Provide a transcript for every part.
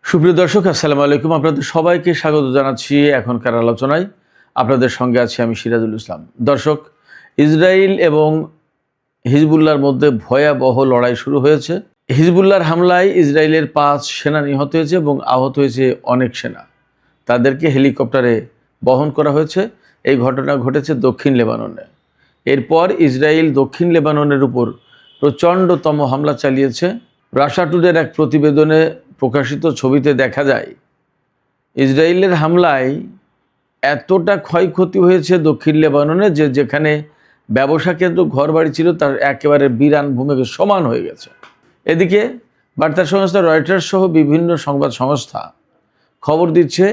সুপ্রিয় দর্শক, আসসালামু আলাইকুম। আপনাদের সবাইকে স্বাগত জানাচ্ছি এখনকার আলোচনায়। আপনাদের সঙ্গে আছি আমি সিরাজুল ইসলাম। দর্শক, ইসরায়েল এবং হিজবুল্লাহর মধ্যে ভয়াবহ লড়াই শুরু হয়েছে। হিজবুল্লাহর হামলায় ইসরায়েলের 5 সেনা নিহত হয়েছে এবং আহত হয়েছে অনেক সেনা। তাদেরকে হেলিকপ্টারে বহন করা হয়েছে। এই ঘটনা ঘটেছে দক্ষিণ লেবাননে। এরপর ইসরায়েল দক্ষিণ লেবাননের উপর প্রচণ্ডতম হামলা চালিয়েছে। রাশা টুডের এক প্রতিবেদনে প্রকাশিত ছবিতে দেখা যায় ইসরায়েলের হামলায় এতটা ক্ষয়ক্ষতি হয়েছে দক্ষিণ লেবাননে যে যেখানে ব্যবসা কেন্দ্র ঘরবাড়ি ছিল তার একেবারে বিরান ভূমিকে সমান হয়ে গেছে। এদিকে বার্তা সংস্থা রয়টার্স সহ বিভিন্ন সংবাদ সংস্থা খবর দিচ্ছে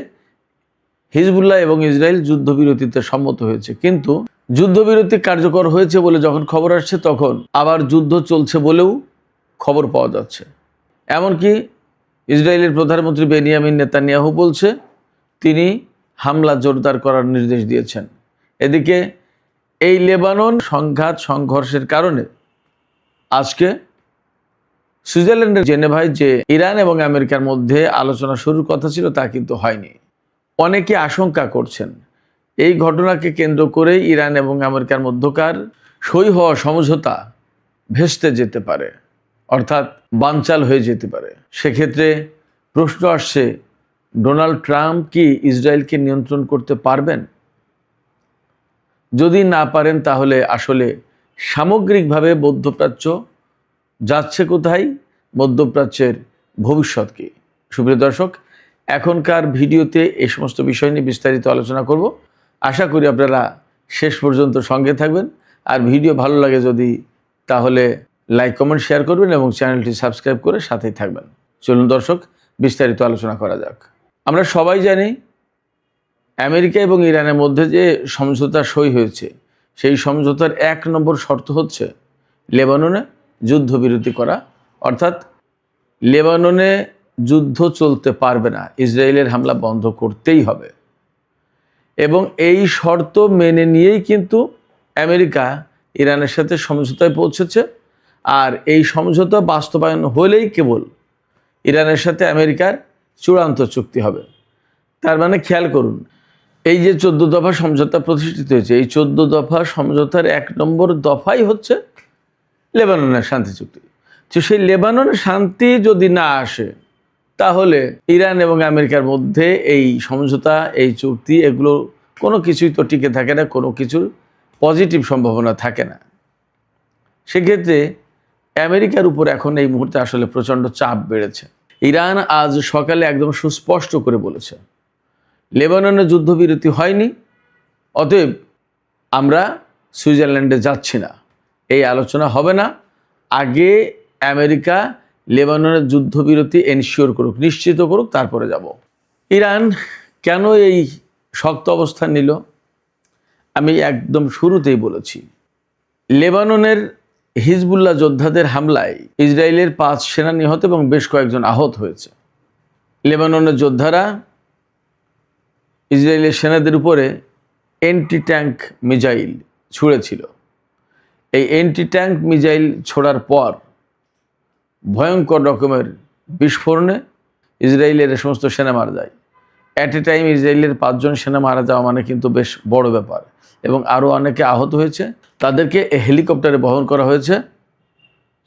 হিজবুল্লাহ এবং ইসরায়েল যুদ্ধবিরতিতে সম্মত হয়েছে, কিন্তু যুদ্ধবিরতি কার্যকর হয়েছে বলে যখন খবর আসছে তখন আবার যুদ্ধ চলছে বলেও খবর পাওয়া যাচ্ছে। এমনকি ইসরায়েলের প্রধানমন্ত্রী বেনিয়ামিন নেতানিয়াহু বলছে তিনি হামলা জোরদার করার নির্দেশ দিয়েছেন। এদিকে এই লেবানন সংঘর্ষের কারণে আজকে সুইজারল্যান্ডের জেনেভায় যে ইরান এবং আমেরিকার মধ্যে আলোচনা শুরুর কথা ছিল তা কিন্তু হয়নি। অনেকে আশঙ্কা করছেন এই ঘটনাকে কেন্দ্র করে ইরান এবং আমেরিকার মধ্যকার সই হওয়া সমঝোতা ভেস্তে যেতে পারে, অর্থাৎ বানচাল হয়ে যেতে পারে। সেক্ষেত্রে প্রশ্ন আসছে, ডোনাল্ড ট্রাম্প কি ইসরায়েলকে নিয়ন্ত্রণ করতে পারবেন? যদি না পারেন তাহলে আসলে সামগ্রিকভাবে মধ্যপ্রাচ্য যাচ্ছে কোথায়, মধ্যপ্রাচ্যের ভবিষ্যৎ কি? সুপ্রিয় দর্শক, এখনকার ভিডিওতে এই সমস্ত বিষয় নিয়ে বিস্তারিত আলোচনা করব। আশা করি আপনারা শেষ পর্যন্ত সঙ্গে থাকবেন। আর ভিডিও ভালো লাগে যদি তাহলে লাইক কমেন্ট শেয়ার করবেন এবং চ্যানেলটি সাবস্ক্রাইব করে সাথেই থাকবেন। চলুন দর্শক, বিস্তারিত আলোচনা করা যাক। আমরা সবাই জানি আমেরিকা এবং ইরানের মধ্যে যে সমঝোতা সই হয়েছে সেই সমঝোতার 1 নম্বর শর্ত হচ্ছে লেবাননে যুদ্ধবিরতি করা, অর্থাৎ লেবাননে যুদ্ধ চলতে পারবে না, ইসরায়েলের হামলা বন্ধ করতেই হবে। এবং এই শর্ত মেনে নিয়েই কিন্তু আমেরিকা ইরানের সাথে সমঝোতায় পৌঁছেছে। আর এই সমঝোতা বাস্তবায়ন হলেই কেবল ইরানের সাথে আমেরিকার চূড়ান্ত চুক্তি হবে। তার মানে খেয়াল করুন, এই যে 14 দফা সমঝোতা প্রতিষ্ঠিত হয়েছে, এই 14 দফা সমঝোতার 1 নম্বর দফাই হচ্ছে লেবাননের শান্তি চুক্তি। তো সেই লেবাননের শান্তি যদি না আসে তাহলে ইরান এবং আমেরিকার মধ্যে এই সমঝোতা, এই চুক্তি, এগুলো কোনো কিছুই তো টিকে থাকে না, কোনো কিছুর পজিটিভ সম্ভাবনা থাকে না। সেক্ষেত্রে আমেরিকার উপর এখন এই মুহূর্তে আসলে প্রচণ্ড চাপ বেড়েছে। ইরান আজ সকালে একদম সুস্পষ্ট করে বলেছে লেবাননে যুদ্ধবিরতি হয়নি, অতএব আমরা সুইজারল্যান্ডে যাচ্ছি না, এই আলোচনা হবে না। আগে আমেরিকা লেবাননের যুদ্ধবিরতি এনশিওর করুক, নিশ্চিত করুক, তারপরে যাব। ইরান কেন এই শক্ত অবস্থান নিল? আমি একদম শুরুতেই বলেছি, লেবাননের হিজবুল্লাহ যোদ্ধাদের হামলায় ইসরায়েলের 5 সেনা নিহত এবং বেশ কয়েকজন আহত হয়েছে। লেবাননের যোদ্ধারা ইসরায়েলের সেনাদের উপরে অ্যান্টি ট্যাঙ্ক মিসাইল ছুঁড়েছিল। এই অ্যান্টি ট্যাঙ্ক মিসাইল ছোড়ার পর ভয়ঙ্কর রকমের বিস্ফোরণে ইসরায়েলের সমস্ত সেনা মারা যায়। অ্যাট এ টাইম ইসরায়েলের 5 জন সেনা মারা যাওয়া মানে কিন্তু বেশ বড় ব্যাপার, এবং আরও অনেকে আহত হয়েছে। তাদেরকে হেলিকপ্টারে বহন করা হয়েছে,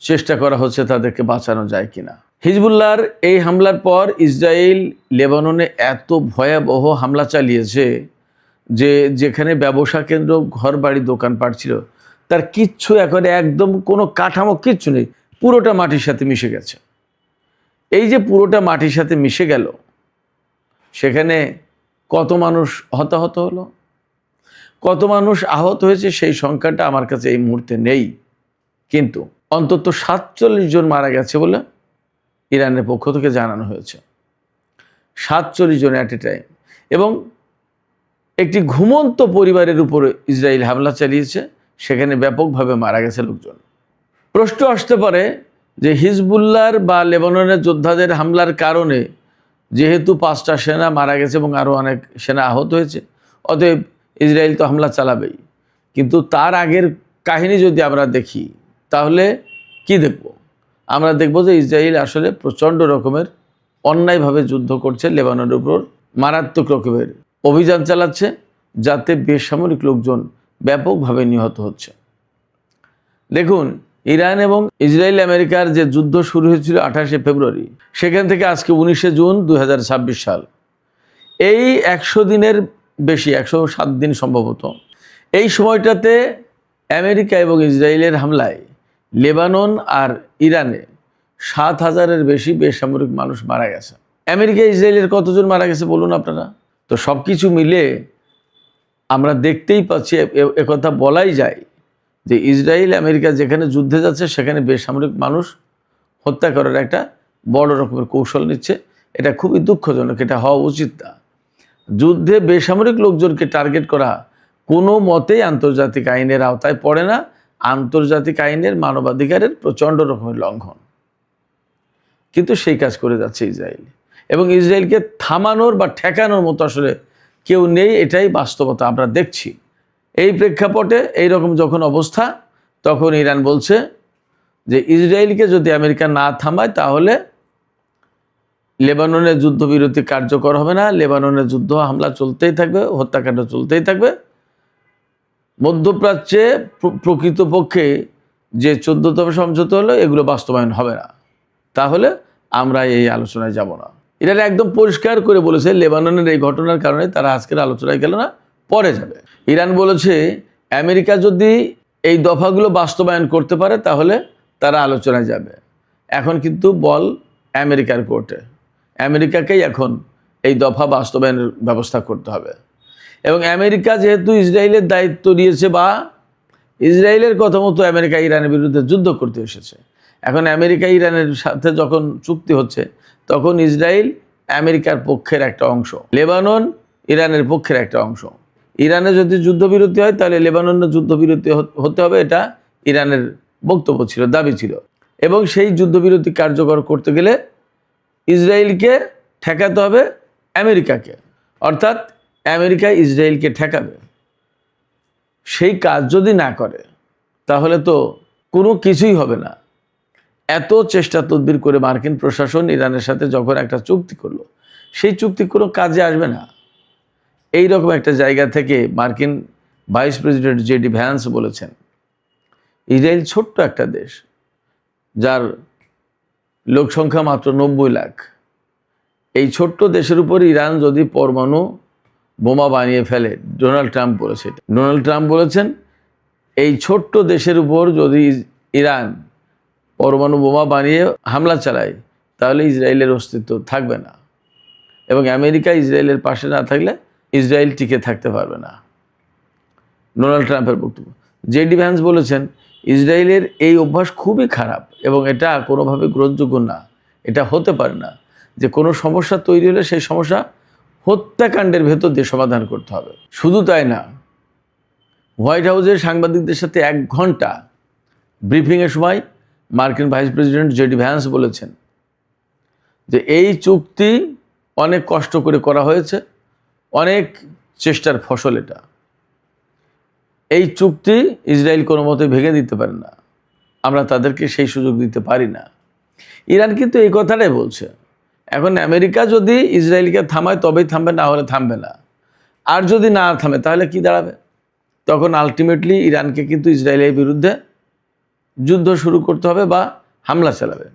চেষ্টা করা হচ্ছে তাদেরকে বাঁচানো যায় কিনা। হিজবুল্লাহর এই হামলার পর ইসরায়েল লেবাননে এত ভয়াবহ হামলা চালিয়েছে যে যেখানে ব্যবসা কেন্দ্র, ঘর বাড়ি, দোকানপাট ছিল তার কিচ্ছু এখন একদম কোনো কাঠামো কিচ্ছু নেই, পুরোটা মাটির সাথে মিশে গেছে। এই যে পুরোটা মাটির সাথে মিশে গেল, সেখানে কত মানুষ হতাহত হলো, কত মানুষ আহত হয়েছে সেই সংখ্যাটা আমার কাছে এই মুহূর্তে নেই, কিন্তু অন্তত 47 জন মারা গেছে বলে ইরানের পক্ষ থেকে জানানো হয়েছে। 47 জন অ্যাট এ টাইম। এবং একটি ঘুমন্ত পরিবারের উপরে ইসরায়েল হামলা চালিয়েছে, সেখানে ব্যাপকভাবে মারা গেছে লোকজন। প্রশ্ন আসতে পারে যে হিজবুল্লাহর বা লেবাননের যোদ্ধাদের হামলার কারণে যেহেতু 5টা সেনা মারা গেছে এবং আরও অনেক সেনা আহত হয়েছে, অতএব ইসরায়েল তো হামলা চালাবেই। কিন্তু তার আগের কাহিনী যদি আমরা দেখি তাহলে কি দেখব? আমরা দেখব যে ইসরায়েল আসলে প্রচণ্ড রকমের অন্যায়ভাবে যুদ্ধ করছে, লেবাননের উপর মারাত্মক রকমের অভিযান চালাচ্ছে, যাতে বেসামরিক লোকজন ব্যাপকভাবে নিহত হচ্ছে। দেখুন, ইরান এবং ইসরায়েল আমেরিকার যে যুদ্ধ শুরু হয়েছিল 28শে ফেব্রুয়ারি, সেখান থেকে আজকে 19শে জুন 2026 সাল, এই 100 দিনের বেশি, 107 দিন সম্ভবত, এই সময়টাতে আমেরিকা এবং ইসরায়েলের হামলায় লেবানন আর ইরানে 7,000-এর বেশি বেসামরিক মানুষ মারা গেছে। আমেরিকা ইসরায়েলের কতজন মারা গেছে বলুন আপনারা? তো সব কিছু মিলে আমরা দেখতেই পাচ্ছি, একথা বলাই যায় যে ইসরায়েল আমেরিকা যেখানে যুদ্ধে যাচ্ছে সেখানে বেসামরিক মানুষ হত্যা করার একটা বড় রকমের কৌশল নিচ্ছে। এটা খুবই দুঃখজনক, এটা হওয়া উচিত না। যুদ্ধে বেসামরিক লোকজনকে টার্গেট করা কোনো মতেই আন্তর্জাতিক আইনের আওতায় পড়ে না, আন্তর্জাতিক আইনের মানবাধিকারের প্রচণ্ড রকমের লঙ্ঘন। কিন্তু সেই কাজ করে যাচ্ছে ইসরায়েল, এবং ইসরায়েলকে থামানোর বা ঠেকানোর মতো আসলে কেউ নেই, এটাই বাস্তবতা আমরা দেখছি। এই প্রেক্ষাপটে এইরকম যখন অবস্থা, তখন ইরান বলছে যে ইসরায়েলকে যদি আমেরিকা না থামায় তাহলে লেবাননের যুদ্ধবিরতি কার্যকর হবে না, লেবাননের যুদ্ধ হামলা চলতেই থাকবে, হত্যাকাণ্ড চলতেই থাকবে। মধ্যপ্রাচ্যে প্রকৃতপক্ষে যে 14তম সমঝোতা হলো, এগুলো বাস্তবায়ন হবে না, তাহলে আমরা এই আলোচনায় যাব না। ইরান একদম পরিষ্কার করে বলেছে লেবাননের এই ঘটনার কারণে তারা আজকের আলোচনায় গেল না, পরে যাবে। ইরান বলেছে আমেরিকা যদি এই দফাগুলো বাস্তবায়ন করতে পারে তাহলে তারা আলোচনায় যাবে। এখন কিন্তু বল আমেরিকার কোর্টে, আমেরিকাকেই এখন এই দফা বাস্তবায়নের ব্যবস্থা করতে হবে। এবং আমেরিকা যেহেতু ইসরায়েলের দায়িত্ব নিয়েছে, বা ইসরায়েলের কথা মতো আমেরিকা ইরানের বিরুদ্ধে যুদ্ধ করতে এসেছে, এখন আমেরিকা ইরানের সাথে যখন চুক্তি হচ্ছে, তখন ইসরায়েল আমেরিকার পক্ষের একটা অংশ, লেবানন ইরানের পক্ষের একটা অংশ। ইরানে যদি যুদ্ধবিরতি হয় তাহলে লেবাননের যুদ্ধবিরতি হতে হবে, এটা ইরানের বক্তব্য ছিল, দাবি ছিল। এবং সেই যুদ্ধবিরতি কার্যকর করতে গেলে ইসরায়েলকে ঠেকাতে হবে আমেরিকাকে, অর্থাৎ আমেরিকা ইসরায়েলকে ঠেকাবে। সেই কাজ যদি না করে তাহলে তো কোনো কিছুই হবে না। এত চেষ্টা তদবির করে মার্কিন প্রশাসন ইরানের সাথে যখন একটা চুক্তি করলো, সেই চুক্তি কোনো কাজে আসবে না। এই রকম একটা জায়গা থেকে মার্কিন ভাইস প্রেসিডেন্ট জেডি ভ্যান্স বলেছেন, ইসরায়েল ছোট্ট একটা দেশ, যার লোক সংখ্যা মাত্র 90 লাখ। এই ছোট্ট দেশের উপর ইরান যদি পরমাণু বোমা বানিয়ে ফেলে, ডোনাল্ড ট্রাম্প বলেছে, ডোনাল্ড ট্রাম্প বলেছেন এই ছোট্ট দেশের উপর যদি ইরান পরমাণু বোমা বানিয়ে হামলা চালায় তাহলে ইসরায়েলের অস্তিত্ব থাকবে না, এবং আমেরিকা ইসরায়েলের পাশে না থাকলে ইসরায়েল টিকে থাকতে পারবে না। ডোনাল্ড ট্রাম্পের বক্তব্য। জেডি ভ্যান্স বলেছেন ইসরায়েলের এই অভ্যাস খুবই খারাপ এবং এটা কোনোভাবে গ্রহণযোগ্য না। এটা হতে পারে না যে কোনো সমস্যা তৈরি হলে সেই সমস্যা হত্যাকাণ্ডের ভেতর দিয়ে সমাধান করতে হবে। শুধু তাই না, হোয়াইট হাউসের সাংবাদিকদের সাথে 1 ঘন্টা ব্রিফিংয়ের সময় মার্কিন ভাইস প্রেসিডেন্ট জেডি ভ্যান্স বলেছেন যে এই চুক্তি অনেক কষ্ট করে করা হয়েছে, অনেক চেষ্টার ফসল এটা। এই চুক্তি ইসরায়েল কোনো মতে ভেঙে দিতে পারে না, আমরা তাদেরকে সেই সুযোগ দিতে পারি না। ইরান কিন্তু এই কথাটাই বলছে। এখন আমেরিকা যদি ইসরায়েলকে থামায় তবেই থামবে, না হলে থামবে না। আর যদি না থামে তাহলে কি দাঁড়াবে? তখন আলটিমেটলি ইরানকে কিন্তু ইসরায়েলের বিরুদ্ধে যুদ্ধ শুরু করতে হবে বা হামলা চালাবে।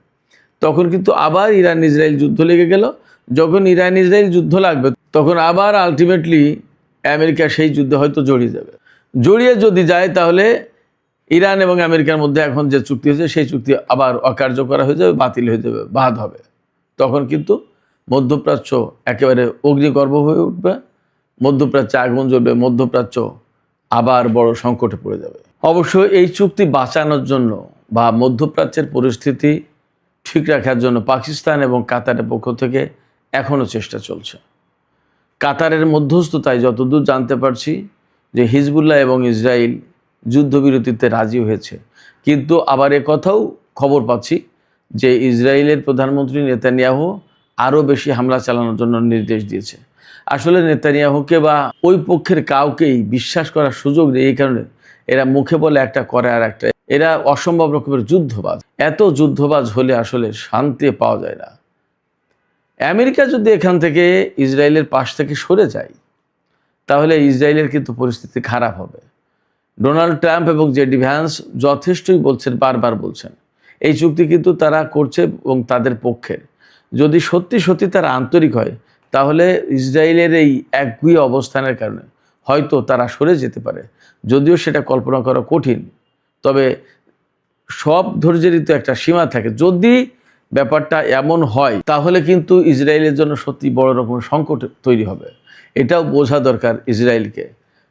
তখন কিন্তু আবার ইরান ইসরায়েল যুদ্ধ লেগে গেল। যখন ইরান ইসরায়েল যুদ্ধ লাগবে তখন আবার আলটিমেটলি আমেরিকা সেই যুদ্ধে হয়তো জড়িয়ে যাবে। জড়িয়ে যদি যায় তাহলে ইরান এবং আমেরিকার মধ্যে এখন যে চুক্তি হয়েছে সেই চুক্তি আবার অকার্যকর হয়ে যাবে, বাতিল হয়ে যাবে, বাদ হবে। তখন কিন্তু মধ্যপ্রাচ্য একেবারে অগ্নিগর্ভ হয়ে উঠবে, মধ্যপ্রাচ্যে আগুন জ্বলবে, মধ্যপ্রাচ্য আবার বড় সংকটে পড়ে যাবে। অবশ্য এই চুক্তি বাঁচানোর জন্য বা মধ্যপ্রাচ্যের পরিস্থিতি ঠিক রাখার জন্য পাকিস্তান এবং কাতারের পক্ষ থেকে এখনও চেষ্টা চলছে। কাতারের মধ্যস্থতায় যতদূর জানতে পারছি যে হিজবুল্লাহ এবং ইসরায়েল যুদ্ধবিরতিতে রাজি হয়েছে, কিন্তু আবার কথাও খবর পাচ্ছি যে ইসরায়েলের প্রধানমন্ত্রী নেতানিয়াহু আরও বেশি হামলা চালানোর জন্য নির্দেশ দিয়েছে। আসলে নেতানিয়াহুকে বা ওই পক্ষের কাউকেই বিশ্বাস করার সুযোগ নেই। এই কারণে এরা মুখে বলে একটা করে আর একটা, এরা অসম্ভব রকমের যুদ্ধবাজ। এত যুদ্ধবাজ হলে আসলে শান্তি পাওয়া যায় না। আমেরিকা যদি এখান থেকে ইসরায়েলের পাশ থেকে সরে যায় তাহলে ইসরায়েলের কিন্তু পরিস্থিতি খারাপ হবে। ডোনাল্ড ট্রাম্প এবং জেডি ভ্যান্স যথেষ্টই বলছেন, বারবার বলছেন এই চুক্তি কিন্তু তারা করছে এবং তাদের পক্ষের। যদি সত্যি সত্যি তারা আন্তরিক হয় তাহলে ইসরায়েলের এই একগুঁয়ে অবস্থানের কারণে হয়তো তারা সরে যেতে পারে, যদিও সেটা কল্পনা করা কঠিন। তবে সব ধৈর্যেরই তো একটা সীমা থাকে। যদি ব্যাপারটা এমন হয় তাহলে কিন্তু ইসরায়েলের জন্য সত্যি বড় রকমের সংকট তৈরি হবে। এটাও বোঝা দরকার ইসরায়েলকে।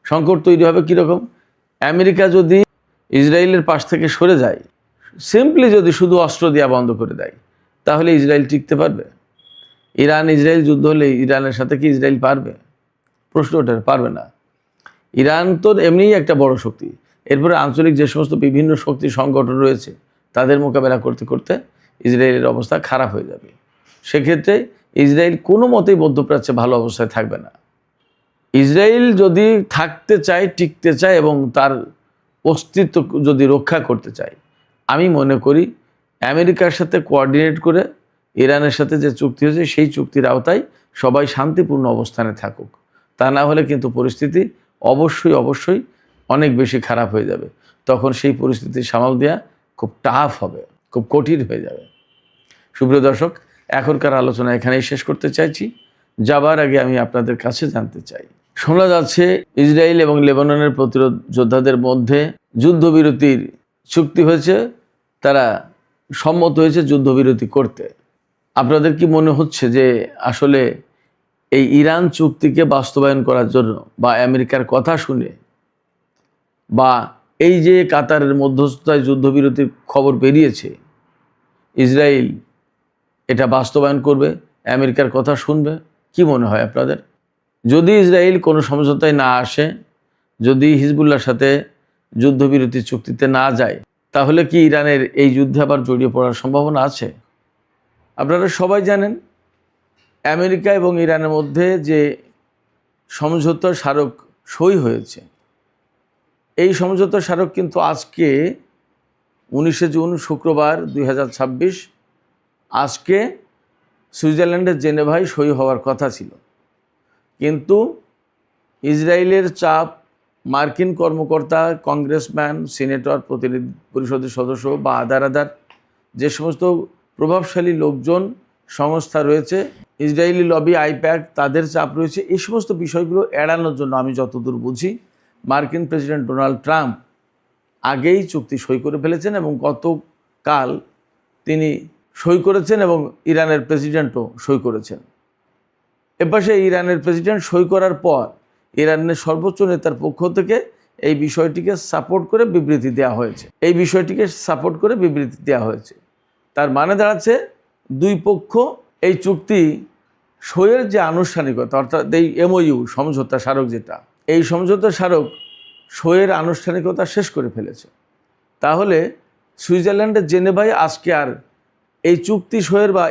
সংকট তৈরি হবে কীরকম? আমেরিকা যদি ইসরায়েলের পাশ থেকে সরে যায়, সিম্পলি যদি শুধু অস্ত্র দেওয়া বন্ধ করে দেয়, তাহলে ইসরায়েল টিকতে পারবে? ইরান ইসরায়েল যুদ্ধ হলে ইরানের সাথে কি ইসরায়েল পারবে? প্রশ্ন ওঠে, পারবে না। ইরান তো এমনিই একটা বড় শক্তি, এরপরে আঞ্চলিক যে সমস্ত বিভিন্ন শক্তি সংগঠন রয়েছে তাদের মোকাবেলা করতে করতে ইসরায়েলের অবস্থা খারাপ হয়ে যাবে। সেক্ষেত্রে ইসরায়েল কোনো মতেই মধ্যপ্রাচ্যে ভালো অবস্থায় থাকবে না। ইসরায়েল যদি থাকতে চায়, টিকতে চায় এবং তার অস্তিত্ব যদি রক্ষা করতে চায়, আমি মনে করি আমেরিকার সাথে কোঅর্ডিনেট করে ইরানের সাথে যে চুক্তি হয়েছে সেই চুক্তির আওতায় সবাই শান্তিপূর্ণ অবস্থানে থাকুক। তা না হলে কিন্তু পরিস্থিতি অবশ্যই অনেক বেশি খারাপ হয়ে যাবে। তখন সেই পরিস্থিতি সামাল দেওয়া খুব টাফ হবে, খুব কঠিন হয়ে যাবে। সুপ্রিয় দর্শক, এখনকার আলোচনা এখানেই শেষ করতে চাইছি। যাবার আগে আমি আপনাদের কাছে জানতে চাই, শোনা যাচ্ছে ইসরায়েল এবং লেবাননের প্রতিরোধ যোদ্ধাদের মধ্যে যুদ্ধবিরতির চুক্তি হয়েছে, তারা সম্মত হয়েছে যুদ্ধবিরতি করতে। আপনাদের কি মনে হচ্ছে যে আসলে এই ইরান চুক্তিকে বাস্তবায়ন করার জন্য বা আমেরিকার কথা শুনে বা এই যে কাতারের মধ্যস্থতায় যুদ্ধবিরতির খবর বেরিয়েছে, ইসরায়েল এটা বাস্তবায়ন করবে, আমেরিকার কথা শুনবে? কি মনে হয় আপনাদের? যদি ইসরায়েল কোনো সমঝোতায় না আসে, যদি হিজবুল্লাহর সাথে যুদ্ধবিরতি চুক্তিতে না যায়, তাহলে কি ইরানের এই যুদ্ধে আবার জড়িয়ে পড়ার সম্ভাবনা আছে? আপনারা সবাই জানেন আমেরিকা এবং ইরানের মধ্যে যে সমঝোতা স্মারক সই হয়েছে, এই সমঝোতা স্মারক কিন্তু আজকে 19শে জুন শুক্রবার 2026 আজকে সুইজারল্যান্ডের জেনেভায় সই হওয়ার কথা ছিল। কিন্তু ইসরায়েলের চাপ, মার্কিন কর্মকর্তা, কংগ্রেসম্যান, সিনেটর, প্রতিনিধি পরিষদের সদস্য বা আদার যে সমস্ত প্রভাবশালী লোকজন, সংস্থা রয়েছে, ইসরায়েলি লবি, আইপ্যাক, তাদের চাপ রয়েছে। এই সমস্ত বিষয়গুলো এড়ানোর জন্য আমি যতদূর বুঝি মার্কিন প্রেসিডেন্ট ডোনাল্ড ট্রাম্প আগেই চুক্তি সই করে ফেলেছেন এবং গতকাল তিনি সই করেছেন এবং ইরানের প্রেসিডেন্টও সই করেছেন। এপাশে ইরানের প্রেসিডেন্ট সই করার পর ইরানের সর্বোচ্চ নেতার পক্ষ থেকে এই বিষয়টিকে সাপোর্ট করে বিবৃতি দেওয়া হয়েছে। তার মানে দাঁড়াচ্ছে দুই পক্ষ এই চুক্তি সইয়ের যে আনুষ্ঠানিকতা, অর্থাৎ এই এমওইউ সমঝোতা স্মারক, যেটা এই সমঝোতা স্মারক সইয়ের আনুষ্ঠানিকতা শেষ করে ফেলেছে। তাহলে সুইজারল্যান্ডের জেনেভায় আজকে আর এই চুক্তি সইয়ের বা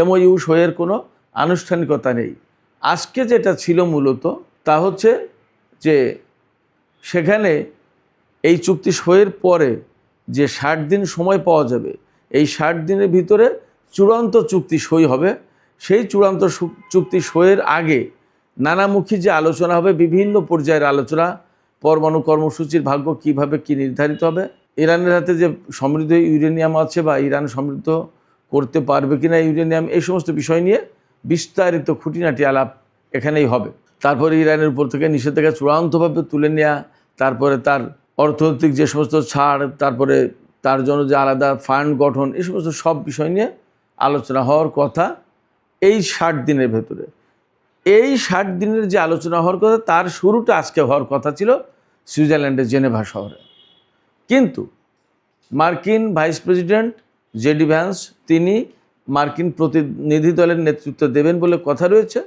এমওইউ সইয়ের কোনো আনুষ্ঠানিকতা নেই। আজকে যেটা ছিল মূলত তা হচ্ছে যে সেখানে এই চুক্তি সইয়ের পরে যে 60 দিন সময় পাওয়া যাবে, এই 60 দিনের ভিতরে চূড়ান্ত চুক্তি সই হবে। সেই চূড়ান্ত চুক্তি সইয়ের আগে নানামুখী যে আলোচনা হবে, বিভিন্ন পর্যায়ের আলোচনা, পরমাণু কর্মসূচির ভাগ্য কিভাবে কি নির্ধারিত হবে, ইরানের হাতে যে সমৃদ্ধ ইউরেনিয়াম আছে বা ইরান সমৃদ্ধ করতে পারবে কিনা ইউরেনিয়াম, এই সমস্ত বিষয় নিয়ে বিস্তারিত খুঁটিনাটি আলাপ এখানেই হবে। তারপরে ইরানের উপর থেকে নিষেধাজ্ঞা চূড়ান্তভাবে তুলে নেওয়া, তারপরে তার অর্থনৈতিক যে সমস্ত ছাড়, তারপরে তার জন্য যে আলাদা ফান্ড গঠন, এই সমস্ত সব বিষয় নিয়ে আলোচনা হওয়ার কথা এই 60 দিনের ভেতরে। এই 60 দিনের যে আলোচনা হওয়ার কথা, তার শুরুটা আজকে হওয়ার কথা ছিল সুইজারল্যান্ডের জেনেভা শহরে। কিন্তু মার্কিন ভাইস প্রেসিডেন্ট জেডি ভ্যান্স, তিনি মার্কিন প্রতিনিধি দলের নেতৃত্ব দেবেন বলে কথা রয়েছে।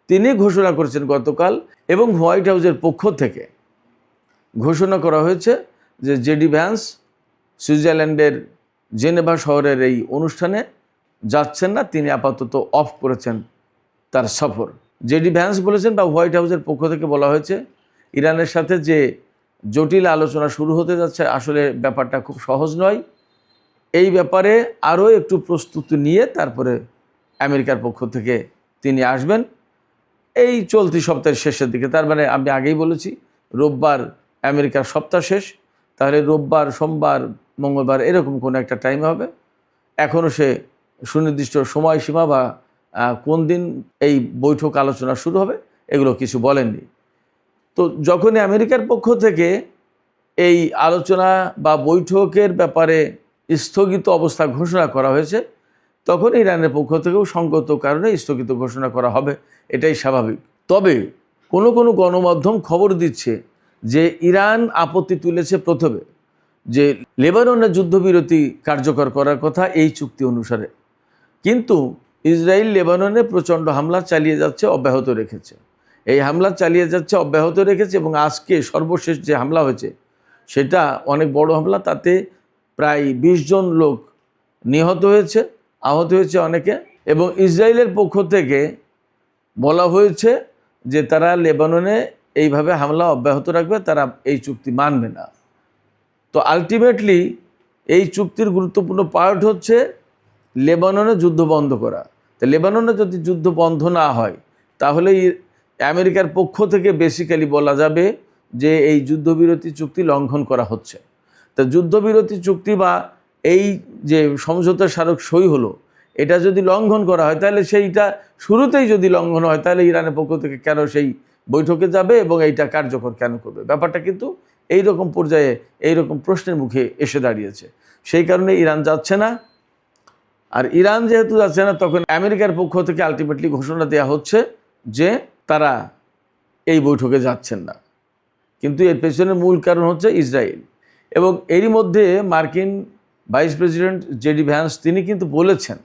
তিনি ঘোষণা করেছেন গতকাল, এবং হোয়াইট হাউসের পক্ষ থেকে ঘোষণা করা হয়েছে যে জেডি ভ্যান্স সুইজারল্যান্ডের জেনেভা শহরের এই অনুষ্ঠানে যাচ্ছেন না, তিনি আপাতত অফ করেছেন তার সফর। জেডি ভ্যান্স বলেছেন, বা হোয়াইট হাউসের পক্ষ থেকে বলা হয়েছে, ইরানের সাথে যে জটিল আলোচনা শুরু হতে যাচ্ছে, আসলে ব্যাপারটা খুব সহজ নয়। এই ব্যাপারে আরও একটু প্রস্তুতি নিয়ে তারপরে আমেরিকার পক্ষ থেকে তিনি আসবেন এই চলতি সপ্তাহের শেষের দিকে। তার মানে আমি আগেই বলেছি রোববার আমেরিকার সপ্তাহ শেষ, তাহলে রোববার, সোমবার, মঙ্গলবার এরকম কোনো একটা টাইম হবে। এখনও সে সুনির্দিষ্ট সময়সীমা বা কোন দিন এই বৈঠক আলোচনা শুরু হবে এগুলো কিছু বলেননি। তো যখনই আমেরিকার পক্ষ থেকে এই আলোচনা বা বৈঠকের ব্যাপারে স্থগিত অবস্থা ঘোষণা করা হয়েছে, তখন ইরানের পক্ষ থেকেও সঙ্গত কারণে স্থগিত ঘোষণা করা হবে, এটাই স্বাভাবিক। তবে কোনো কোনো গণমাধ্যম খবর দিচ্ছে যে ইরান আপত্তি তুলেছে প্রথমে যে লেবাননের যুদ্ধবিরতি কার্যকর করার কথা এই চুক্তি অনুসারে, কিন্তু ইসরায়েল লেবাননে প্রচণ্ড হামলা চালিয়ে যাচ্ছে, অব্যাহত রেখেছে। এই হামলা চালিয়ে যাচ্ছে, অব্যাহত রেখেছে এবং আজকে সর্বশেষ যে হামলা হয়েছে সেটা অনেক বড় হামলা, তাতে প্রায় 20 জন লোক নিহত হয়েছে, আহত হয়েছে অনেকে। এবং ইসরায়েলের পক্ষ থেকে বলা হয়েছে যে তারা লেবাননে এইভাবে হামলা অব্যাহত রাখবে, তারা এই চুক্তি মানবে না। তো আলটিমেটলি এই চুক্তির গুরুত্বপূর্ণ পার্ট হচ্ছে লেবাননে যুদ্ধ বন্ধ করা। তো লেবাননে যদি যুদ্ধ বন্ধ না হয় তাহলে আমেরিকার পক্ষ থেকে বেসিক্যালি বলা যাবে যে এই যুদ্ধবিরতি চুক্তি লঙ্ঘন করা হচ্ছে। তো যুদ্ধবিরতি চুক্তি বা এই যে সমঝোতা স্মারক সই হলো, এটা যদি লঙ্ঘন করা হয় তাহলে সেইটা শুরুতেই যদি লঙ্ঘন হয় তাহলে ইরানের পক্ষ থেকে কেন সেই বৈঠকে যাবে এবং এইটা কার্যকর কেন করবে? ব্যাপারটা কিন্তু এই রকম পর্যায়ে এই রকম প্রশ্নের মুখে এসে দাঁড়িয়েছে। সেই কারণে ইরান যাচ্ছে না। আর ইরান যেহেতু যাচ্ছে না, তখন আমেরিকার পক্ষ থেকে আলটিমেটলি ঘোষণা দেওয়া হচ্ছে যে তারা এই বৈঠকে যাচ্ছেন না। কিন্তু এর পেছনে মূল কারণ হচ্ছে ইসরায়েল। এবং এরই মধ্যে মার্কিন ভাইস প্রেসিডেন্ট জেডি ভ্যান্স তিনি কিন্তু বলেছেন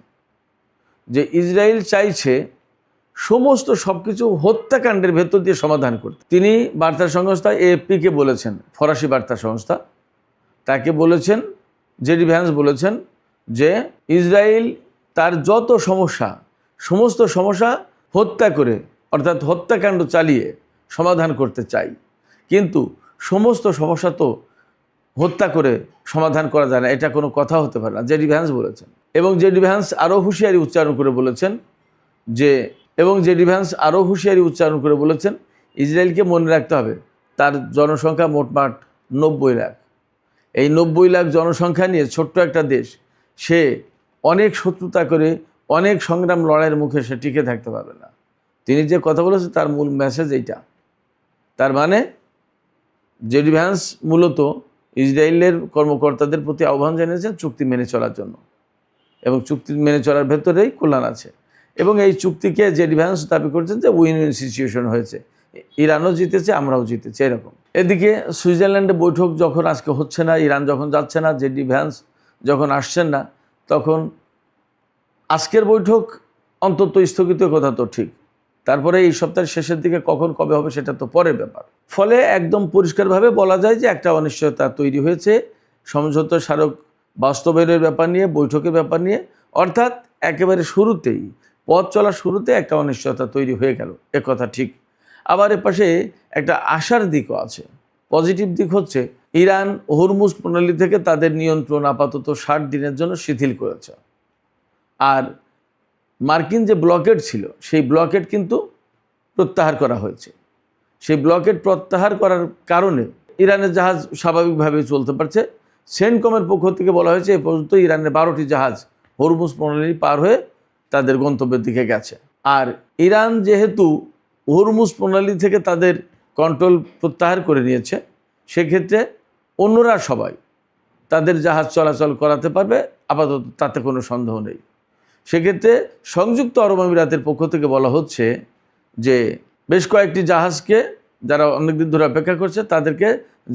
যে ইসরায়েল চাইছে সমস্ত সব কিছু হত্যাকাণ্ডের ভেতর দিয়ে সমাধান করতে। তিনি বার্তা সংস্থা এএফপিকে বলেছেন, ফরাসি বার্তা সংস্থা, তাকে বলেছেন, জেডি ভ্যান্স বলেছেন যে ইসরায়েল তার যত সমস্যা সমস্ত সমস্যা হত্যা করে অর্থাৎ হত্যাকাণ্ড চালিয়ে সমাধান করতে চাই, কিন্তু সমস্ত সমস্যা তো হত্যা করে সমাধান করা যায় না, এটা কোনো কথা হতে পারে না, জেডি ভ্যান্স বলেছেন। এবং জেডি ভ্যান্স আরও হুঁশিয়ারি উচ্চারণ করে বলেছেন ইসরায়েলকে মনে রাখতে হবে তার জনসংখ্যা মোটমাট 90 লাখ। এই 90 লাখ জনসংখ্যা নিয়ে ছোট্ট একটা দেশ, সে অনেক শত্রুতা করে অনেক সংগ্রাম লড়াইয়ের মুখে সে টিকে থাকতে পারবে না। তিনি যে কথা বলেছেন তার মূল মেসেজ এইটা। তার মানে জেডি ভ্যান্স মূলত ইসরায়েলের কর্মকর্তাদের প্রতি আহ্বান জানিয়েছেন চুক্তি মেনে চলার জন্য, এবং চুক্তি মেনে চলার ভেতরেই কল্যাণ আছে। এবং এই চুক্তিকে জেডি ভ্যান্স দাবি করছেন যে উইন উইন সিচুয়েশন হয়েছে, ইরানও জিতেছে আমরাও জিতেছি এরকম। এদিকে সুইজারল্যান্ডে বৈঠক যখন আজকে হচ্ছে না, ইরান যখন যাচ্ছে না, জেডি ভ্যান্স যখন আসছেন না, তখন আজকের বৈঠক অন্তত স্থগিত কথা তো ঠিক, তারপরে এই সপ্তাহের শেষের দিকে কখন কবে হবে সেটা তো পরের ব্যাপার। ফলে একদম পরিষ্কারভাবে বলা যায় যে একটা অনিশ্চয়তা তৈরি হয়েছে সমঝোতা স্মারক বাস্তবায়নের ব্যাপার নিয়ে, বৈঠকের ব্যাপার নিয়ে। অর্থাৎ একেবারে শুরুতেই, পথ চলার শুরুতে একটা অনিশ্চয়তা তৈরি হয়ে গেল, কথা ঠিক। আবার এপাশে একটা আশার দিকও আছে। পজিটিভ দিক হচ্ছে ইরান হরমুজ প্রণালী থেকে তাদের নিয়ন্ত্রণ আপাতত 60 দিনের জন্য শিথিল করেছে। আর মার্কিন যে ব্লকেড ছিল সেই ব্লকেড কিন্তু প্রত্যাহার করা হয়েছে। সেই ব্লকেড প্রত্যাহার করার কারণে ইরানের জাহাজ স্বাভাবিকভাবে চলতে পারছে। সেন্টকমের পক্ষ থেকে বলা হয়েছে এ পর্যন্ত ইরানের 12টি জাহাজ হরমুজ প্রণালী পার হয়ে তাদের গন্তব্যের দিকে গেছে। আর ইরান যেহেতু হরমুজ প্রণালী থেকে তাদের কন্ট্রোল প্রত্যাহার করে নিয়েছে, সেক্ষেত্রে অন্যরা সবাই তাদের জাহাজ চলাচল করাতে পারবে আপাতত, তাতে কোনো সন্দেহ নেই। সেক্ষেত্রে সংযুক্ত আরব আমিরাতের পক্ষ থেকে বলা হচ্ছে যে বেশ কয়েকটি জাহাজকে, যারা অনেকদিন ধরে অপেক্ষা করছে, তাদেরকে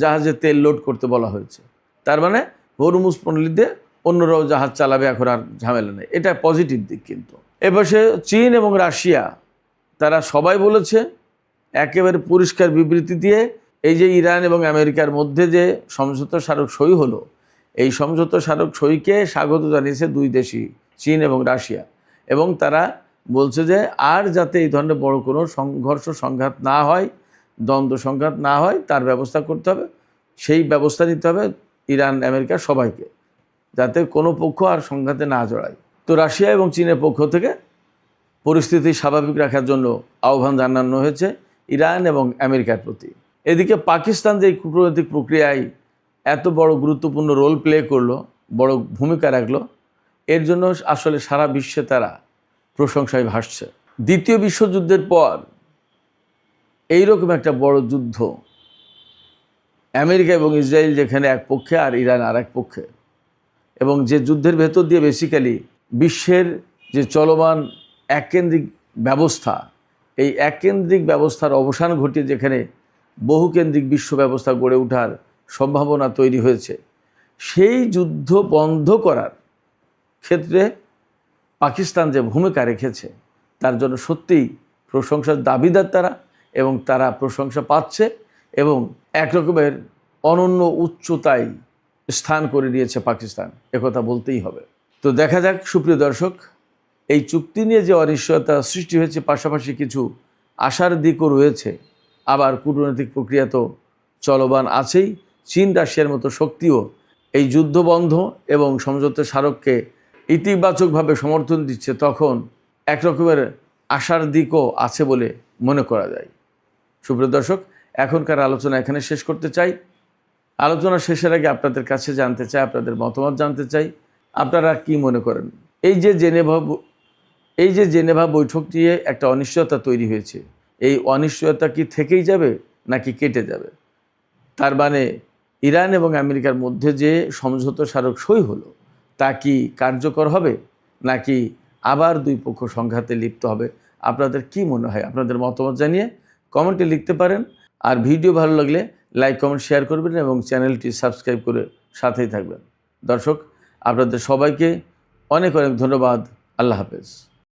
জাহাজে তেল লোড করতে বলা হয়েছে। তার মানে হরমুজ প্রণালীতে অন্যরাও জাহাজ চালাবে, এখন আর ঝামেলা নেই। এটা পজিটিভ দিক। কিন্তু এপাশে চীন এবং রাশিয়া তারা সবাই বলেছে একেবারে পরিষ্কার বিবৃতি দিয়ে, এই যে ইরান এবং আমেরিকার মধ্যে যে সমঝোতা স্মারক সই হলো, এই সমঝোতা স্মারক সইকে স্বাগত জানিয়েছে দুই দেশই, চীন এবং রাশিয়া। এবং তারা বলছে যে আর যাতে এই ধরনের বড় কোনো সংঘর্ষ সংঘাত না হয়, দ্বন্দ্ব সংঘাত না হয়, তার ব্যবস্থা করতে হবে। সেই ব্যবস্থা নিতে হবে ইরান আমেরিকা সবাইকে, যাতে কোনো পক্ষ আর সংঘাতে না জড়ায়। তো রাশিয়া এবং চীনের পক্ষ থেকে পরিস্থিতি স্বাভাবিক রাখার জন্য আহ্বান জানানো হয়েছে ইরান এবং আমেরিকার প্রতি। এদিকে পাকিস্তান যে কূটনৈতিক প্রক্রিয়ায় এত বড় গুরুত্বপূর্ণ রোল প্লে করলো, বড় ভূমিকা রাখলো, এর জন্য আসলে সারা বিশ্বে তারা প্রশংসায় ভাসছে। দ্বিতীয় বিশ্বযুদ্ধের পর এইরকম একটা বড় যুদ্ধ, আমেরিকা এবং ইসরায়েল যেখানে এক পক্ষে আর ইরান আর এক পক্ষে, এবং যে যুদ্ধের ভেতর দিয়ে বেসিক্যালি বিশ্বের যে চলমান এককেন্দ্রিক ব্যবস্থা, এই এককেন্দ্রিক ব্যবস্থার অবসান ঘটিয়ে যেখানে বহুকেন্দ্রিক বিশ্ব ব্যবস্থা গড়ে ওঠার সম্ভাবনা তৈরি হয়েছে, সেই যুদ্ধ বন্ধ করার ক্ষেত্রে পাকিস্তান যে ভূমিকা রেখেছে তার জন্য সত্যিই প্রশংসার দাবিদার তারা, এবং তারা প্রশংসা পাচ্ছে এবং একরকমের অনন্য উচ্চতায় স্থান করে নিয়েছে পাকিস্তান, একথা বলতেই হবে। তো দেখা যাক সুপ্রিয় দর্শক, এই চুক্তি নিয়ে যে অনিশ্চয়তা সৃষ্টি হয়েছে, পাশাপাশি কিছু আশার দিকও রয়েছে, আবার কূটনৈতিক প্রক্রিয়া তো চলমান আছেই। চীন রাশিয়ার মতো শক্তিও এই যুদ্ধবন্ধ এবং সমঝোতা স্মারককে ইতিবাচকভাবে সমর্থন দিচ্ছে, তখন একরকমের আশার দিকও আছে বলে মনে করা যায়। সুপ্রিয় দর্শক, এখনকার আলোচনা এখানে শেষ করতে চাই। আলোচনা শেষের আগে আপনাদের কাছে জানতে চাই, আপনাদের মতামত জানতে চাই, আপনারা কি মনে করেন এই যে জেনেভা বৈঠক নিয়ে একটা অনিশ্চয়তা তৈরি হয়েছে, এই অনিশ্চয়তা কি থেকেই যাবে নাকি কেটে যাবে? তার মানে ইরান এবং আমেরিকার মধ্যে যে সমঝোতা স্মারক সই হলো, তা কি কার্যকর হবে নাকি আবার দুই পক্ষ সংঘাতে লিপ্ত হবে? আপনাদের কি মনে হয়? আপনাদের মতামত জানিয়ে কমেন্টে লিখতে পারেন। আর ভিডিও ভালো লাগলে লাইক, কমেন্ট, শেয়ার করবেন এবং চ্যানেলটি সাবস্ক্রাইব করে সাথেই থাকবেন। দর্শক, আপনাদের সবাইকে অনেক অনেক ধন্যবাদ। আল্লাহ হাফেজ।